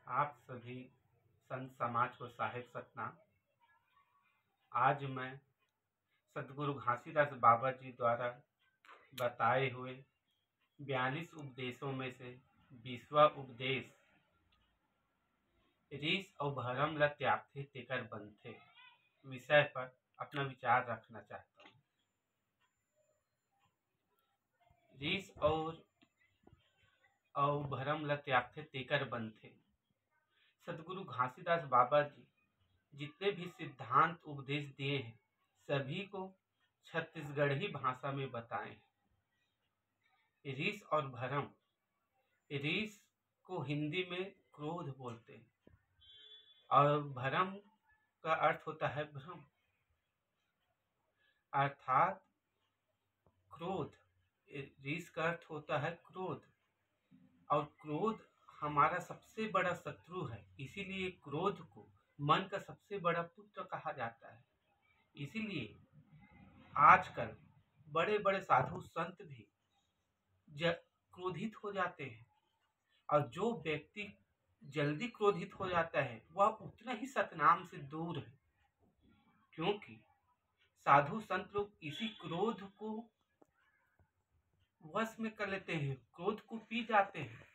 आप सभी संत समाज को साहेब सतनाम। आज मैं सदगुरु घासीदास बाबा जी द्वारा बताए हुए 42 उपदेशों में से 20वां उपदेश रीस और भरम ल त्याग थे तेकर बनथे विषय पर अपना विचार रखना चाहता हूँ। रीस और भरम ल त्याग थे तेकर बनथे। सदगुरु घासीदास बाबा जी जितने भी सिद्धांत उपदेश दिए हैं सभी को छत्तीसगढ़ी भाषा में बताए हैं। रीस और भरम, रीस को हिंदी में क्रोध बोलते हैं और भरम का अर्थ होता है भ्रम, अर्थात क्रोध। रीस का अर्थ होता है क्रोध और क्रोध हमारा सबसे बड़ा शत्रु है, इसीलिए क्रोध को मन का सबसे बड़ा पुत्र कहा जाता है। इसीलिए आजकल बड़े बड़े साधु संत भी क्रोधित हो जाते हैं और जो व्यक्ति जल्दी क्रोधित हो जाता है वह उतना ही सतनाम से दूर है, क्योंकि साधु संत लोग इसी क्रोध को वश में कर लेते हैं, क्रोध को पी जाते हैं।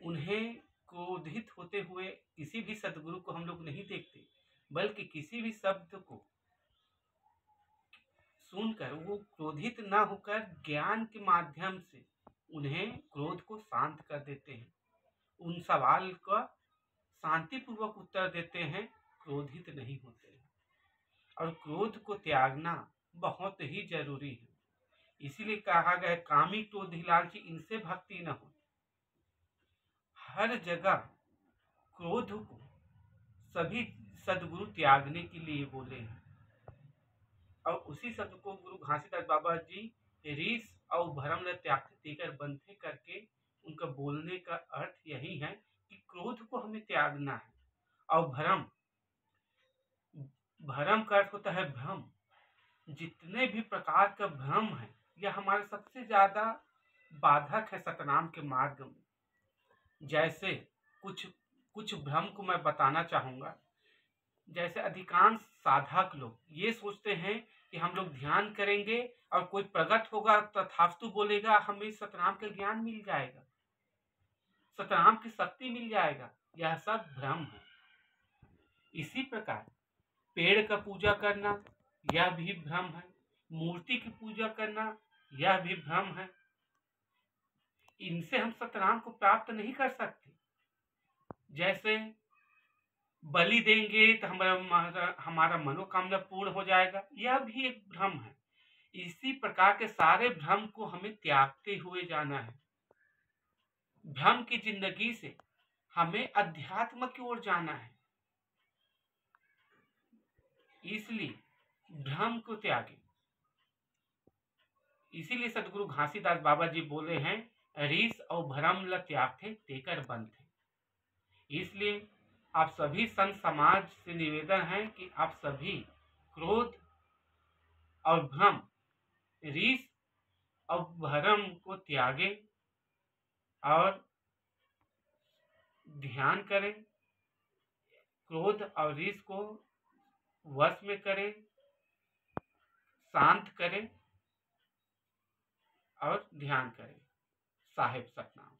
उन्हें क्रोधित होते हुए किसी भी सदगुरु को हम लोग नहीं देखते, बल्कि किसी भी शब्द को सुनकर वो क्रोधित न होकर ज्ञान के माध्यम से उन्हें क्रोध को शांत कर देते हैं, उन सवाल का शांतिपूर्वक उत्तर देते हैं, क्रोधित नहीं होते हैं। और क्रोध को त्यागना बहुत ही जरूरी है। इसीलिए कहा गया कामी क्रोधी लालची इनसे भक्ति न हो। हर जगह क्रोध को सभी सदगुरु त्यागने के लिए बोले हैं और उसी शब्द को गुरु घासीदास बाबा जी रीस और भरम ल त्याग तेकर बनथे करके उनका बोलने का अर्थ यही है कि क्रोध को हमें त्यागना है। और भरम, भरम का अर्थ होता है भ्रम। जितने भी प्रकार का भ्रम है यह हमारे सबसे ज्यादा बाधक है सतनाम के मार्ग में। जैसे कुछ भ्रम को मैं बताना चाहूंगा। जैसे अधिकांश साधक लोग ये सोचते हैं कि हम लोग ध्यान करेंगे और कोई प्रकट होगा तथास्तु बोलेगा, हमें सतनाम का ज्ञान मिल जाएगा, सतनाम की शक्ति मिल जाएगा। यह सब भ्रम है। इसी प्रकार पेड़ का पूजा करना यह भी भ्रम है, मूर्ति की पूजा करना यह भी भ्रम है। इनसे हम सतनाम को प्राप्त नहीं कर सकते। जैसे बलि देंगे तो हमारा मनोकामना पूर्ण हो जाएगा, यह भी एक भ्रम है। इसी प्रकार के सारे भ्रम को हमें त्यागते हुए जाना है। भ्रम की जिंदगी से हमें अध्यात्म की ओर जाना है, इसलिए भ्रम को त्यागे। इसीलिए सदगुरु घासीदास बाबा जी बोले हैं रीस और भरम ल त्याग थे तेकर बनथे। इसलिए आप सभी संत समाज से निवेदन है कि आप सभी क्रोध और भ्रम, रीस और भरम को त्यागें और ध्यान करें, क्रोध और रीस को वश में करें, शांत करें और ध्यान करें। साहेब सतनाम।